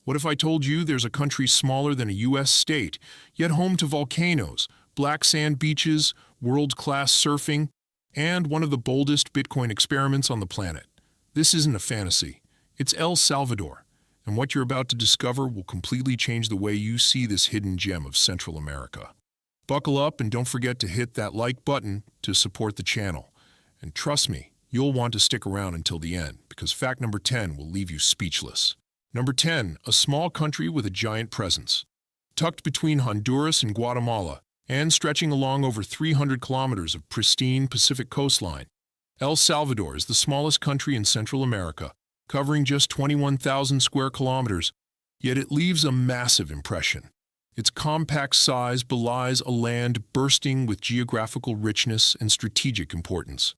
What if I told you there's a country smaller than a U.S. state, yet home to volcanoes, black sand beaches, world-class surfing, and one of the boldest Bitcoin experiments on the planet? This isn't a fantasy. It's El Salvador, and what you're about to discover will completely change the way you see this hidden gem of Central America. Buckle up and don't forget to hit that like button to support the channel. And trust me, you'll want to stick around until the end, because fact number 10 will leave you speechless. Number 10, a small country with a giant presence. Tucked between Honduras and Guatemala, and stretching along over 300 kilometers of pristine Pacific coastline, El Salvador is the smallest country in Central America, covering just 21,000 square kilometers, yet it leaves a massive impression. Its compact size belies a land bursting with geographical richness and strategic importance.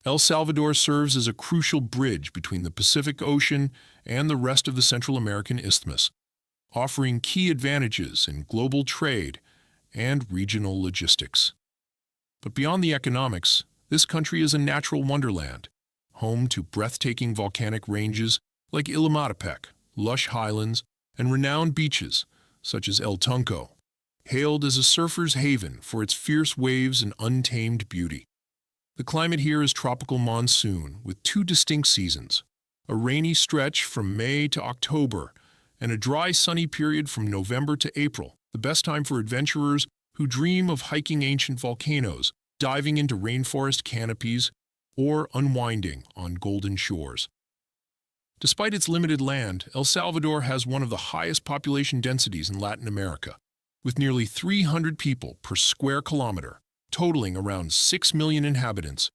El Salvador serves as a crucial bridge between the Pacific Ocean and the rest of the Central American Isthmus, offering key advantages in global trade and regional logistics. But beyond the economics, this country is a natural wonderland, home to breathtaking volcanic ranges like Ilimatepec, lush highlands, and renowned beaches such as El Tunco, hailed as a surfer's haven for its fierce waves and untamed beauty. The climate here is tropical monsoon with two distinct seasons, a rainy stretch from May to October, and a dry sunny period from November to April, the best time for adventurers who dream of hiking ancient volcanoes, diving into rainforest canopies, or unwinding on golden shores. Despite its limited land, El Salvador has one of the highest population densities in Latin America, with nearly 300 people per square kilometer, totaling around 6 million inhabitants.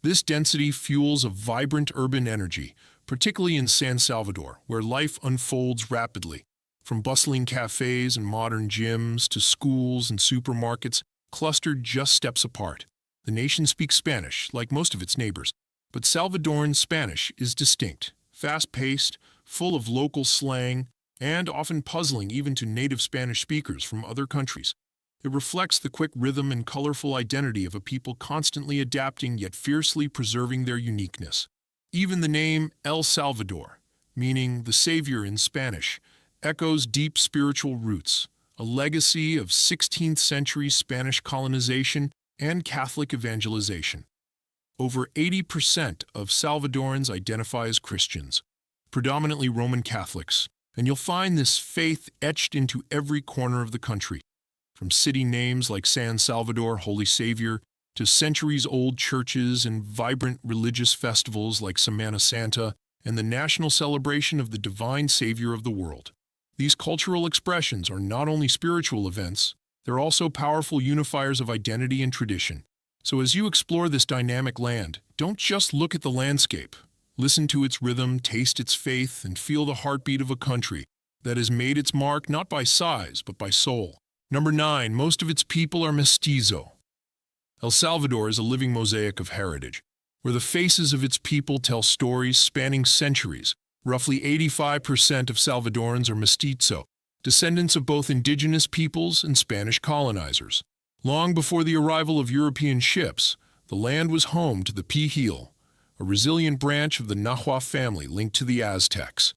This density fuels a vibrant urban energy, particularly in San Salvador, where life unfolds rapidly, from bustling cafes and modern gyms to schools and supermarkets clustered just steps apart. The nation speaks Spanish, like most of its neighbors, but Salvadoran Spanish is distinct, fast-paced, full of local slang, and often puzzling even to native Spanish speakers from other countries. It reflects the quick rhythm and colorful identity of a people constantly adapting yet fiercely preserving their uniqueness. Even the name El Salvador, meaning the Savior in Spanish, echoes deep spiritual roots, a legacy of 16th century Spanish colonization and Catholic evangelization. Over 80% of Salvadorans identify as Christians, predominantly Roman Catholics, and you'll find this faith etched into every corner of the country. From city names like San Salvador, Holy Savior, to centuries-old churches and vibrant religious festivals like Semana Santa and the national celebration of the divine Savior of the world. These cultural expressions are not only spiritual events, they're also powerful unifiers of identity and tradition. So as you explore this dynamic land, don't just look at the landscape. Listen to its rhythm, taste its faith, and feel the heartbeat of a country that has made its mark not by size, but by soul. Number 9, most of its people are mestizo. El Salvador is a living mosaic of heritage, where the faces of its people tell stories spanning centuries. Roughly 85% of Salvadorans are mestizo, descendants of both indigenous peoples and Spanish colonizers. Long before the arrival of European ships, the land was home to the Pijil, a resilient branch of the Nahua family linked to the Aztecs.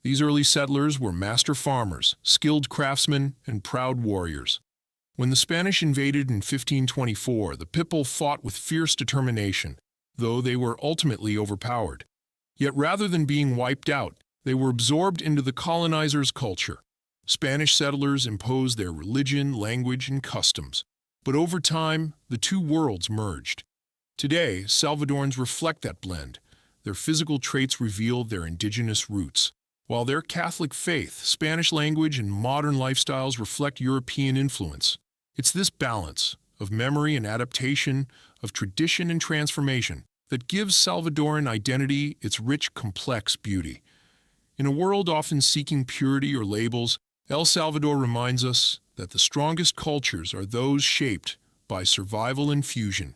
These early settlers were master farmers, skilled craftsmen, and proud warriors. When the Spanish invaded in 1524, the people fought with fierce determination, though they were ultimately overpowered. Yet rather than being wiped out, they were absorbed into the colonizers' culture. Spanish settlers imposed their religion, language, and customs. But over time, the two worlds merged. Today, Salvadorans reflect that blend. Their physical traits reveal their indigenous roots, while their Catholic faith, Spanish language, and modern lifestyles reflect European influence. It's this balance of memory and adaptation, of tradition and transformation, that gives Salvadoran identity its rich, complex beauty. In a world often seeking purity or labels, El Salvador reminds us that the strongest cultures are those shaped by survival and fusion.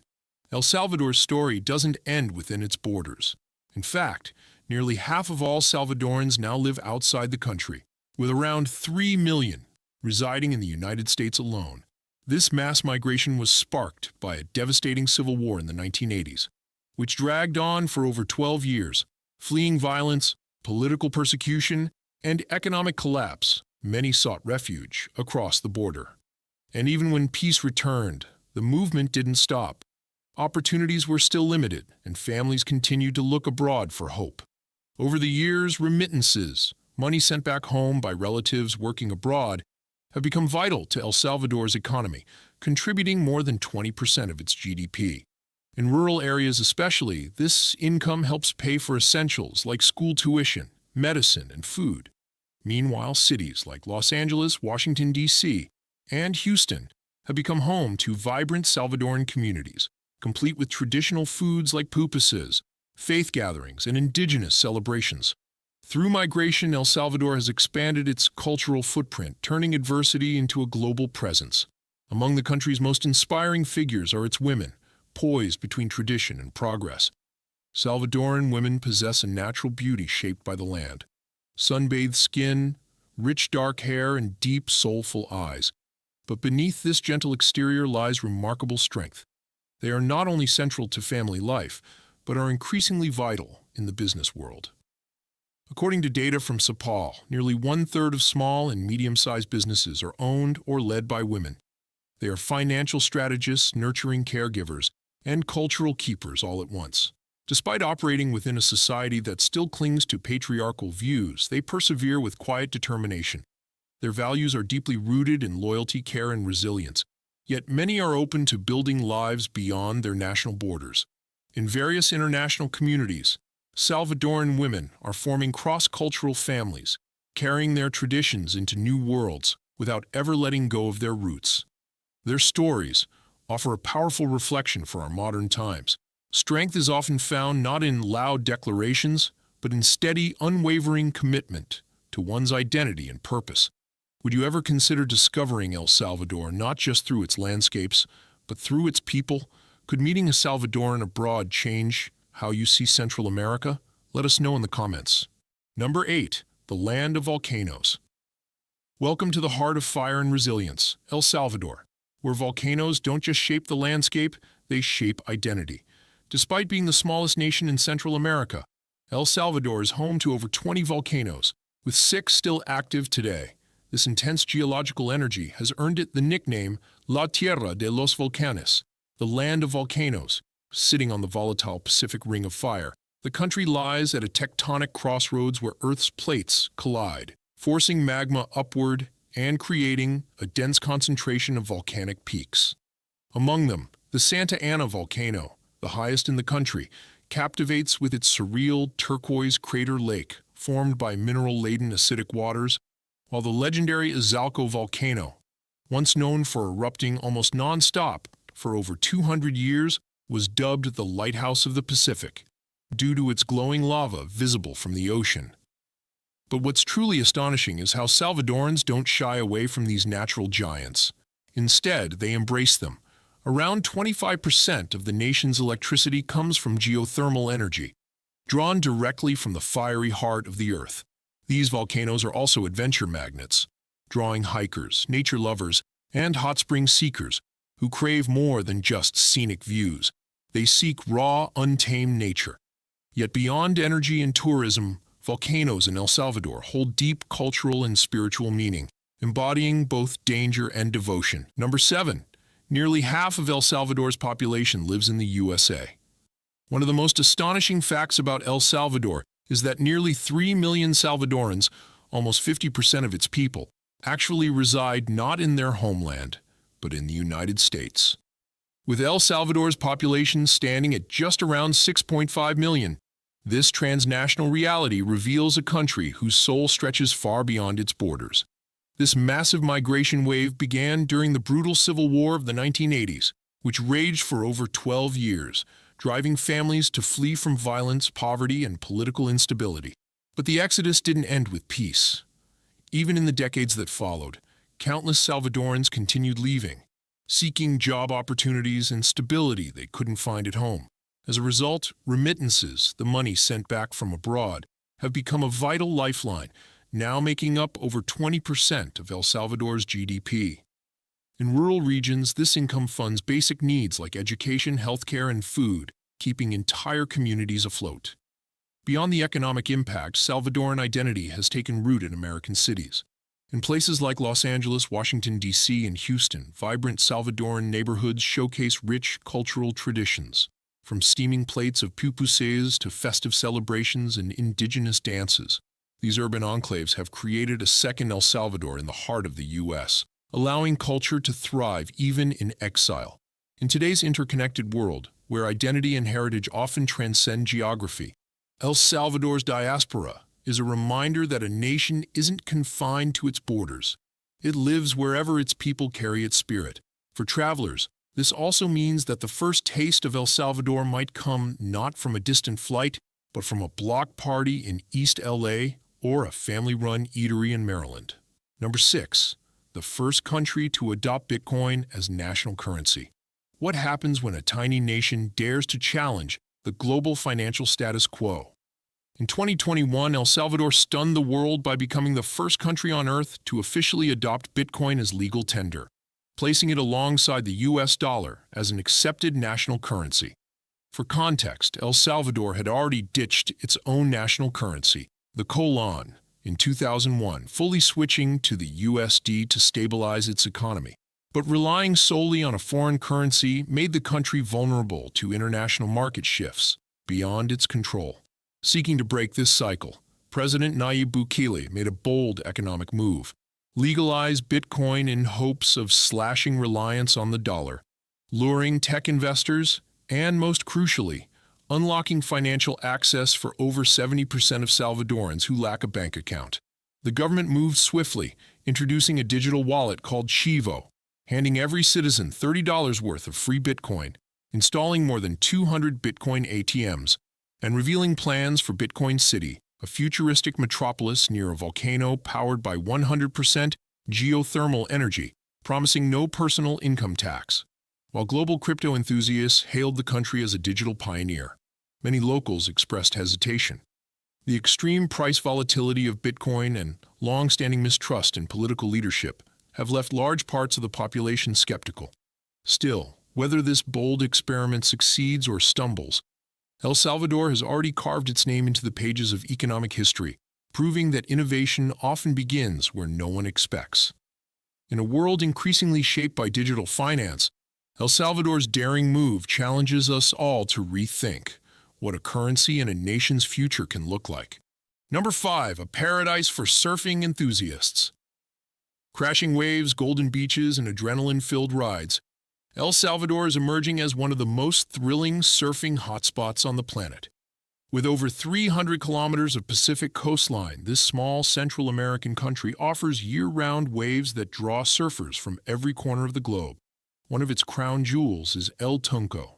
El Salvador's story doesn't end within its borders. In fact, nearly half of all Salvadorans now live outside the country, with around 3 million residing in the United States alone. This mass migration was sparked by a devastating civil war in the 1980s, which dragged on for over 12 years. Fleeing violence, political persecution, and economic collapse, many sought refuge across the border. And even when peace returned, the movement didn't stop. Opportunities were still limited, and families continued to look abroad for hope. Over the years, remittances, money sent back home by relatives working abroad, have become vital to El Salvador's economy, contributing more than 20% of its GDP. In rural areas especially, this income helps pay for essentials like school tuition, medicine, and food. Meanwhile, cities like Los Angeles, Washington, D.C., and Houston have become home to vibrant Salvadoran communities, complete with traditional foods like pupusas, faith gatherings, and indigenous celebrations. Through migration, El Salvador has expanded its cultural footprint, turning adversity into a global presence. Among the country's most inspiring figures are its women, poised between tradition and progress. Salvadoran women possess a natural beauty shaped by the land. Sun-bathed skin, rich dark hair, and deep, soulful eyes. But beneath this gentle exterior lies remarkable strength. They are not only central to family life, but are increasingly vital in the business world. According to data from Expat, nearly one-third of small and medium-sized businesses are owned or led by women. They are financial strategists, nurturing caregivers, and cultural keepers all at once. Despite operating within a society that still clings to patriarchal views, they persevere with quiet determination. Their values are deeply rooted in loyalty, care, and resilience, yet many are open to building lives beyond their national borders. In various international communities, Salvadoran women are forming cross-cultural families, carrying their traditions into new worlds without ever letting go of their roots. Their stories offer a powerful reflection for our modern times. Strength is often found not in loud declarations, but in steady, unwavering commitment to one's identity and purpose. Would you ever consider discovering El Salvador not just through its landscapes, but through its people? Could meeting a Salvadoran abroad change how you see Central America? Let us know in the comments. Number 8. The land of volcanoes. Welcome to the heart of fire and resilience, El Salvador, where volcanoes don't just shape the landscape, they shape identity. Despite being the smallest nation in Central America, El Salvador is home to over 20 volcanoes, with 6 still active today. This intense geological energy has earned it the nickname La Tierra de los Volcanes, the land of volcanoes. Sitting on the volatile Pacific Ring of Fire, the country lies at a tectonic crossroads where Earth's plates collide, forcing magma upward and creating a dense concentration of volcanic peaks. Among them, the Santa Ana volcano, the highest in the country, captivates with its surreal turquoise crater lake formed by mineral-laden acidic waters, while the legendary Izalco volcano, once known for erupting almost non-stop for over 200 years, was dubbed the Lighthouse of the Pacific, due to its glowing lava visible from the ocean. But what's truly astonishing is how Salvadorans don't shy away from these natural giants. Instead, they embrace them. Around 25% of the nation's electricity comes from geothermal energy, drawn directly from the fiery heart of the Earth. These volcanoes are also adventure magnets, drawing hikers, nature lovers, and hot spring seekers who crave more than just scenic views. They seek raw, untamed nature. Yet beyond energy and tourism, volcanoes in El Salvador hold deep cultural and spiritual meaning, embodying both danger and devotion. Number 7. Nearly half of El Salvador's population lives in the USA. One of the most astonishing facts about El Salvador is that nearly 3 million Salvadorans, almost 50% of its people, actually reside not in their homeland, but in the United States. With El Salvador's population standing at just around 6.5 million, this transnational reality reveals a country whose soul stretches far beyond its borders. This massive migration wave began during the brutal Civil War of the 1980s, which raged for over 12 years, driving families to flee from violence, poverty, and political instability. But the exodus didn't end with peace. Even in the decades that followed, countless Salvadorans continued leaving, seeking job opportunities and stability they couldn't find at home. As a result, remittances, the money sent back from abroad, have become a vital lifeline, now making up over 20% of El Salvador's GDP. In rural regions, this income funds basic needs like education, healthcare, and food, keeping entire communities afloat. Beyond the economic impact, Salvadoran identity has taken root in American cities. In places like Los Angeles, Washington, D.C., and Houston, vibrant Salvadoran neighborhoods showcase rich cultural traditions, from steaming plates of pupusas to festive celebrations and indigenous dances. These urban enclaves have created a second El Salvador in the heart of the U.S., allowing culture to thrive even in exile. In today's interconnected world, where identity and heritage often transcend geography, El Salvador's diaspora is a reminder that a nation isn't confined to its borders. It lives wherever its people carry its spirit. For travelers, this also means that the first taste of El Salvador might come not from a distant flight, but from a block party in East LA or a family-run eatery in Maryland. Number 6. The first country to adopt Bitcoin as national currency. What happens when a tiny nation dares to challenge the global financial status quo? In 2021, El Salvador stunned the world by becoming the first country on Earth to officially adopt Bitcoin as legal tender, placing it alongside the US dollar as an accepted national currency. For context, El Salvador had already ditched its own national currency, the colon, in 2001, fully switching to the USD to stabilize its economy. But relying solely on a foreign currency made the country vulnerable to international market shifts beyond its control. Seeking to break this cycle, President Nayib Bukele made a bold economic move: legalize Bitcoin in hopes of slashing reliance on the dollar, luring tech investors, and most crucially, unlocking financial access for over 70% of Salvadorans who lack a bank account. The government moved swiftly, introducing a digital wallet called Chivo, handing every citizen $30 worth of free Bitcoin, installing more than 200 Bitcoin ATMs, and revealing plans for Bitcoin City, a futuristic metropolis near a volcano powered by 100% geothermal energy, promising no personal income tax. While global crypto enthusiasts hailed the country as a digital pioneer, many locals expressed hesitation. The extreme price volatility of Bitcoin and long-standing mistrust in political leadership have left large parts of the population skeptical. Still, whether this bold experiment succeeds or stumbles, El Salvador has already carved its name into the pages of economic history, proving that innovation often begins where no one expects. In a world increasingly shaped by digital finance, El Salvador's daring move challenges us all to rethink what a currency and a nation's future can look like. Number 5, a paradise for surfing enthusiasts. Crashing waves, golden beaches, and adrenaline-filled rides, El Salvador is emerging as one of the most thrilling surfing hotspots on the planet. With over 300 kilometers of Pacific coastline, this small Central American country offers year-round waves that draw surfers from every corner of the globe. One of its crown jewels is El Tunco,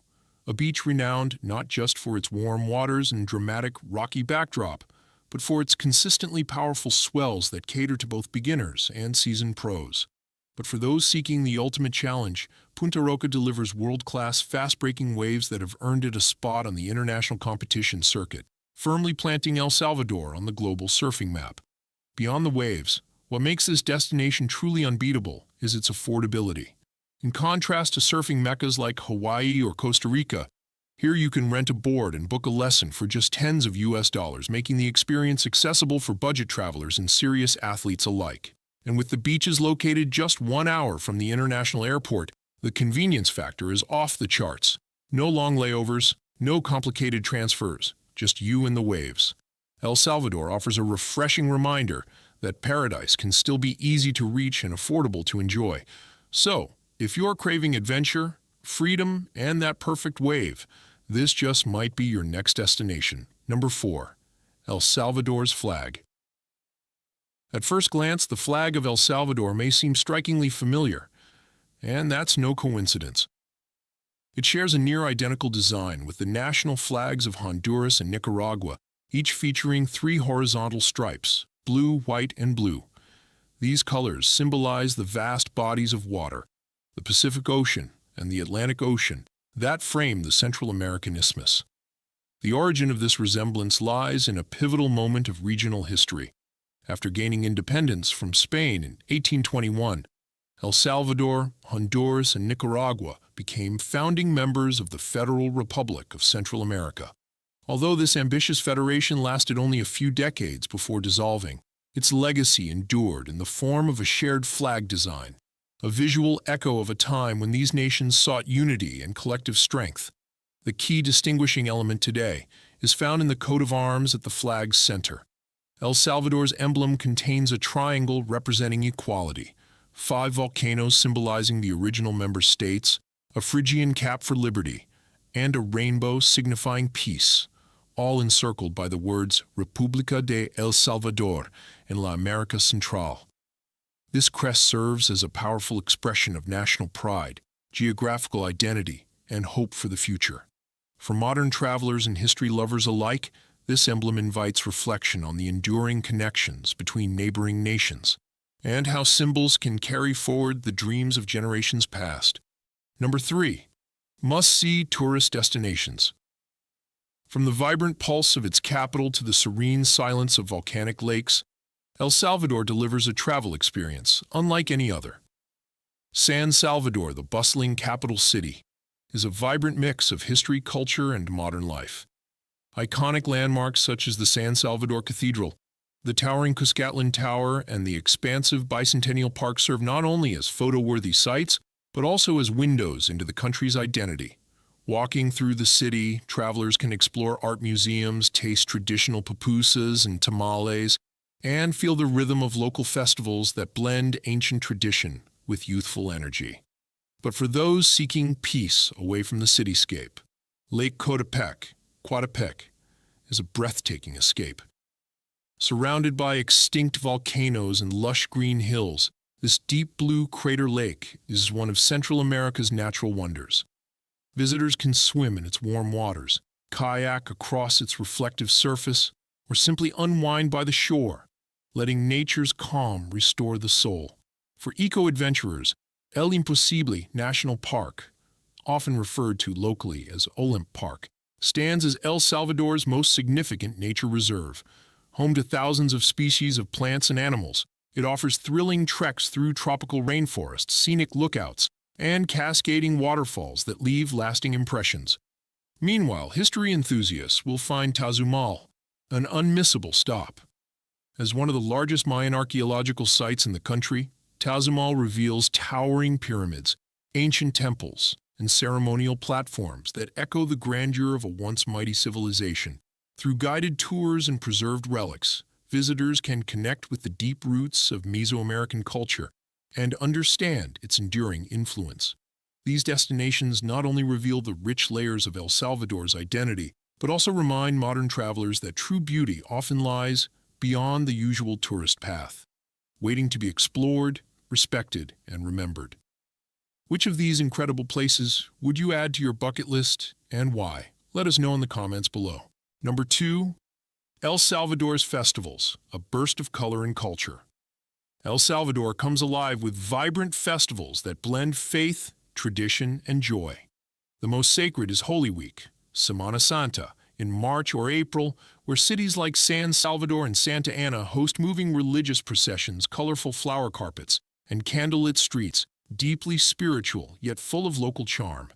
a beach renowned not just for its warm waters and dramatic rocky backdrop, but for its consistently powerful swells that cater to both beginners and seasoned pros. But for those seeking the ultimate challenge, Punta Roca delivers world-class, fast-breaking waves that have earned it a spot on the international competition circuit, firmly planting El Salvador on the global surfing map. Beyond the waves, what makes this destination truly unbeatable is its affordability. In contrast to surfing meccas like Hawaii or Costa Rica, here you can rent a board and book a lesson for just tens of US dollars, making the experience accessible for budget travelers and serious athletes alike. And with the beaches located just 1 hour from the international airport, the convenience factor is off the charts. No long layovers, no complicated transfers, just you and the waves. El Salvador offers a refreshing reminder that paradise can still be easy to reach and affordable to enjoy. So, if you're craving adventure, freedom, and that perfect wave, this just might be your next destination. Number 4. El Salvador's flag. At first glance, the flag of El Salvador may seem strikingly familiar, and that's no coincidence. It shares a near-identical design with the national flags of Honduras and Nicaragua, each featuring 3 horizontal stripes, blue, white, and blue. These colors symbolize the vast bodies of water, the Pacific Ocean and the Atlantic Ocean, that frame the Central American Isthmus. The origin of this resemblance lies in a pivotal moment of regional history. After gaining independence from Spain in 1821, El Salvador, Honduras, and Nicaragua became founding members of the Federal Republic of Central America. Although this ambitious federation lasted only a few decades before dissolving, its legacy endured in the form of a shared flag design, a visual echo of a time when these nations sought unity and collective strength. The key distinguishing element today is found in the coat of arms at the flag's center. El Salvador's emblem contains a triangle representing equality, 5 volcanoes symbolizing the original member states, a Phrygian cap for liberty, and a rainbow signifying peace, all encircled by the words República de El Salvador and La América Central. This crest serves as a powerful expression of national pride, geographical identity, and hope for the future. For modern travelers and history lovers alike, this emblem invites reflection on the enduring connections between neighboring nations and how symbols can carry forward the dreams of generations past. Number 3. Must-see tourist destinations. From the vibrant pulse of its capital to the serene silence of volcanic lakes, El Salvador delivers a travel experience unlike any other. San Salvador, the bustling capital city, is a vibrant mix of history, culture, and modern life. Iconic landmarks such as the San Salvador Cathedral, the towering Cuscatlan Tower, and the expansive Bicentennial Park serve not only as photo-worthy sites, but also as windows into the country's identity. Walking through the city, travelers can explore art museums, taste traditional pupusas and tamales, and feel the rhythm of local festivals that blend ancient tradition with youthful energy. But for those seeking peace away from the cityscape, Lake Coatepec, is a breathtaking escape. Surrounded by extinct volcanoes and lush green hills, this deep blue crater lake is one of Central America's natural wonders. Visitors can swim in its warm waters, kayak across its reflective surface, or simply unwind by the shore, letting nature's calm restore the soul. For eco-adventurers, El Imposible National Park, often referred to locally as Olymp Park, stands as El Salvador's most significant nature reserve. Home to thousands of species of plants and animals, it offers thrilling treks through tropical rainforests, scenic lookouts, and cascading waterfalls that leave lasting impressions. Meanwhile, history enthusiasts will find Tazumal an unmissable stop. As one of the largest Mayan archaeological sites in the country, Tazumal reveals towering pyramids, ancient temples, and ceremonial platforms that echo the grandeur of a once mighty civilization. Through guided tours and preserved relics, visitors can connect with the deep roots of Mesoamerican culture and understand its enduring influence. These destinations not only reveal the rich layers of El Salvador's identity, but also remind modern travelers that true beauty often lies beyond the usual tourist path, waiting to be explored, respected, and remembered. Which of these incredible places would you add to your bucket list and why? Let us know in the comments below. Number 2. El Salvador's festivals, a burst of color and culture. El Salvador comes alive with vibrant festivals that blend faith, tradition, and joy. The most sacred is Holy Week, Semana Santa, in March or April, where cities like San Salvador and Santa Ana host moving religious processions, colorful flower carpets, and candlelit streets, deeply spiritual yet full of local charm.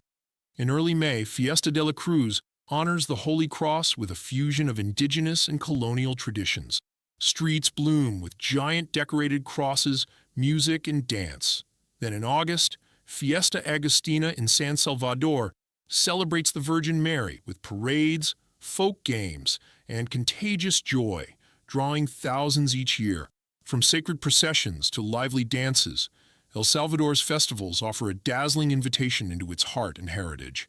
In early May, Fiesta de la Cruz honors the Holy Cross with a fusion of indigenous and colonial traditions. Streets bloom with giant decorated crosses, music, and dance. Then in August, Fiesta Agustina in San Salvador celebrates the Virgin Mary with parades, folk games, and contagious joy, drawing thousands each year. From sacred processions to lively dances, El Salvador's festivals offer a dazzling invitation into its heart and heritage.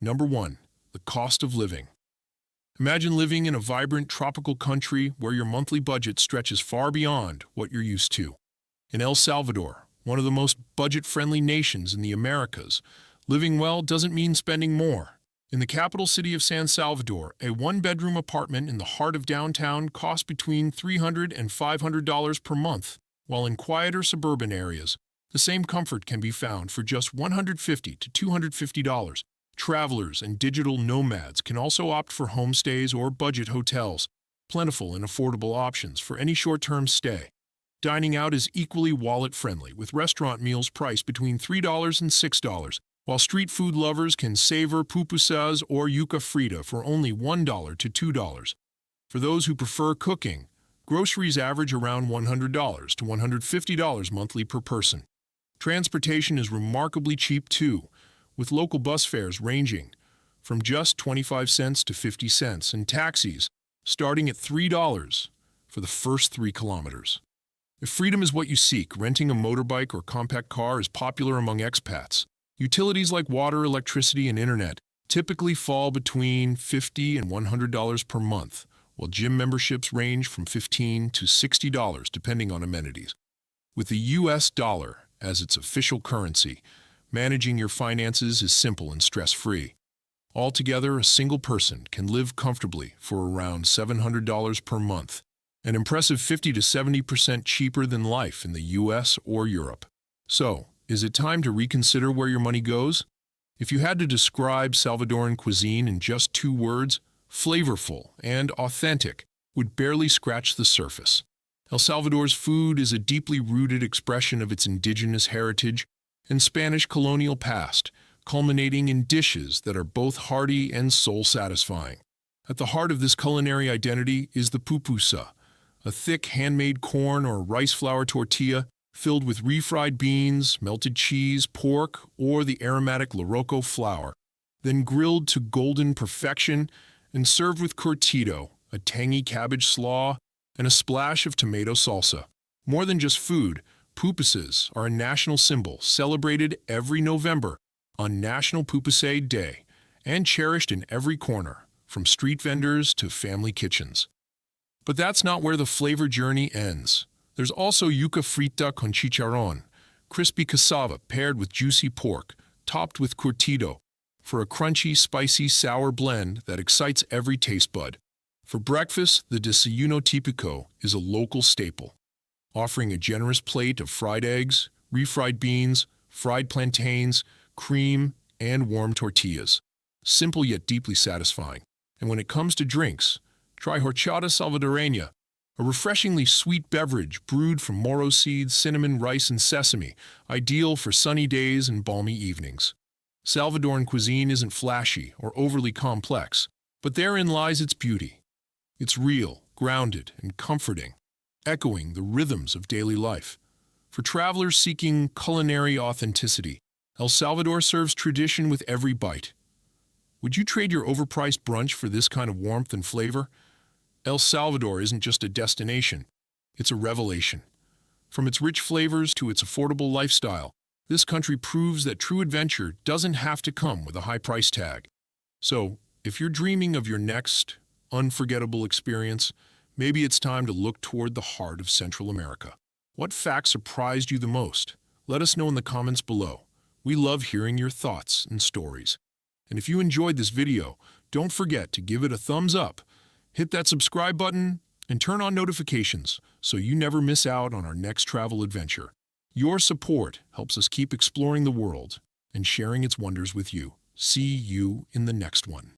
Number 1. The cost of living. Imagine living in a vibrant tropical country where your monthly budget stretches far beyond what you're used to. In El Salvador, one of the most budget-friendly nations in the Americas, living well doesn't mean spending more. In the capital city of San Salvador, a one-bedroom apartment in the heart of downtown costs between $300 and $500 per month, while in quieter suburban areas, the same comfort can be found for just $150 to $250. Travelers and digital nomads can also opt for homestays or budget hotels, plentiful and affordable options for any short-term stay. Dining out is equally wallet-friendly, with restaurant meals priced between $3 and $6, while street food lovers can savor pupusas or yuca frita for only $1 to $2. For those who prefer cooking, groceries average around $100 to $150 monthly per person. Transportation is remarkably cheap too, with local bus fares ranging from just 25 cents to 50 cents and taxis starting at $3 for the first 3 kilometers. If freedom is what you seek, renting a motorbike or compact car is popular among expats. Utilities like water, electricity, and internet typically fall between $50 and $100 per month, while gym memberships range from $15 to $60 depending on amenities. With the US dollar as its official currency, managing your finances is simple and stress-free. Altogether, a single person can live comfortably for around $700 per month, an impressive 50 to 70% cheaper than life in the US or Europe. So, is it time to reconsider where your money goes? If you had to describe Salvadoran cuisine in just 2 words, flavorful and authentic would barely scratch the surface. El Salvador's food is a deeply rooted expression of its indigenous heritage and Spanish colonial past, culminating in dishes that are both hearty and soul-satisfying. At the heart of this culinary identity is the pupusa, a thick handmade corn or rice flour tortilla filled with refried beans, melted cheese, pork, or the aromatic loroco flour, then grilled to golden perfection and served with curtido, a tangy cabbage slaw, and a splash of tomato salsa. More than just food, pupusas are a national symbol celebrated every November on National Pupusay Day and cherished in every corner, from street vendors to family kitchens. But that's not where the flavor journey ends. There's also yuca frita con chicharrón, crispy cassava paired with juicy pork, topped with curtido, for a crunchy, spicy, sour blend that excites every taste bud. For breakfast, the desayuno típico is a local staple, offering a generous plate of fried eggs, refried beans, fried plantains, cream, and warm tortillas. Simple yet deeply satisfying. And when it comes to drinks, try horchata salvadoreña, a refreshingly sweet beverage brewed from moro seeds, cinnamon, rice, and sesame, ideal for sunny days and balmy evenings. Salvadoran cuisine isn't flashy or overly complex, but therein lies its beauty. It's real, grounded, and comforting, echoing the rhythms of daily life. For travelers seeking culinary authenticity, El Salvador serves tradition with every bite. Would you trade your overpriced brunch for this kind of warmth and flavor? El Salvador isn't just a destination, it's a revelation. From its rich flavors to its affordable lifestyle, this country proves that true adventure doesn't have to come with a high price tag. So, if you're dreaming of your next unforgettable experience, maybe it's time to look toward the heart of Central America. What facts surprised you the most? Let us know in the comments below. We love hearing your thoughts and stories. And if you enjoyed this video, don't forget to give it a thumbs up, hit that subscribe button, and turn on notifications so you never miss out on our next travel adventure. Your support helps us keep exploring the world and sharing its wonders with you. See you in the next one.